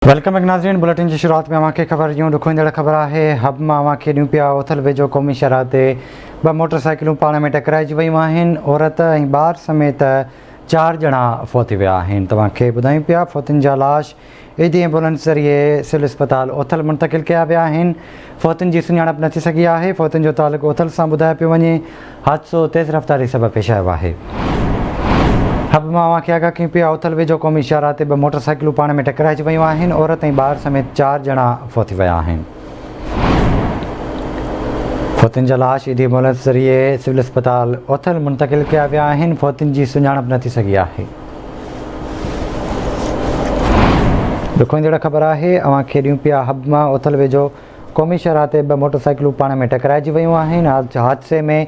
Welcome एक नाज़रीन bulletin की शुरुआत में अवां खे ख़बर यूं ॾुखोईंदड़ ख़बर आहे। हब मां अवां खे ॾियूं पिया उथल वेझो क़ौमी शहरा ते ॿ मोटरसाइकिलूं पाण में टकराइजी वियूं आहिनि। औरत ऐं ॿार समेत 4 ॼणा फ़ौत थी विया आहिनि। तव्हांखे ॿुधायूं पिया फ़ौतुनि जा लाश ईदी एम्बुलेंस ज़रिए सिविल अस्पताल उथल मुंतक़िल कया विया आहिनि। फ़ौतुनि जी सुञाणप न थी सघी आहे। फ़ौतुनि जो तालुक़ु उथल सां ॿुधायो पियो वञे। हादिसो तेज़ रफ़्तारी सबबु पेश आयो आहे। हब मां अवां खे आगाह कयूं पिया उथल वेझो क़ौमी शहरा ते 2 मोटरसाइकिलूं पाण में टकराइजी वियूं आहिनि। औरत ऐं ॿार समेत 4 ॼणा फ़ौत थी विया आहिनि। फ़ौतुनि जा लाश ईदी एम्बुलेंस ज़रिए सिविल अस्पताल उथल मुंतक़िल कया विया आहिनि। फ़ौतुनि जी सुञाणप न थी सघी आहे। ॾुखोईंदड़ ख़बर आहे। अवां खे ॾियूं पिया हब मां उथल वेझो क़ौमी शहरा ते 2 मोटरसाइकिलूं पाण में टकराइजी वियूं आहिनि। हादिसे में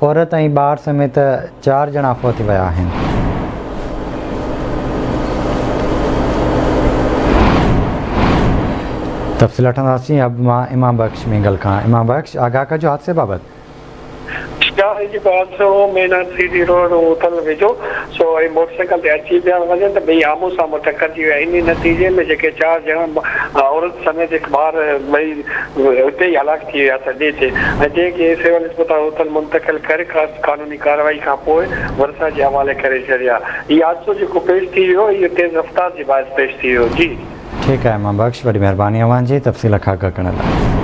औरत ऐं ॿार समेत 4 ॼणा फ़ौत थी विया आहिनि। तफ़सील वठंदासीं अब मां इमाम बख़्श मिंगल खां। इमाम बख़्श, आगाह कजो हादसे बाबति। हादसो मेन सीधी रोड उथल वेझो सो मोटरसाइकिल ते अची पिया वञनि त ॿई आम्हूं साम्हूं टकरजी विया। इन नतीजे में जेके 4 ॼणा औरत समेत हिकु ॿार ॿई हुते ई हलाक थी विया सॼे ते, ऐं जंहिंखे सिविल अस्पताल उथल मुंतक़िल करे कानूनी कार्रवाई खां पोइ वरसा जे हवाले करे छॾिया। इहो हादसो जेको पेश थी वियो इहो तेज़ रफ़्तार जे बाहिस पेश थी वियो। जी ठीकु आहे इमाम बख़्श, वॾी महिरबानी अवां जी तफ़सील खां आगाह करण लाइ।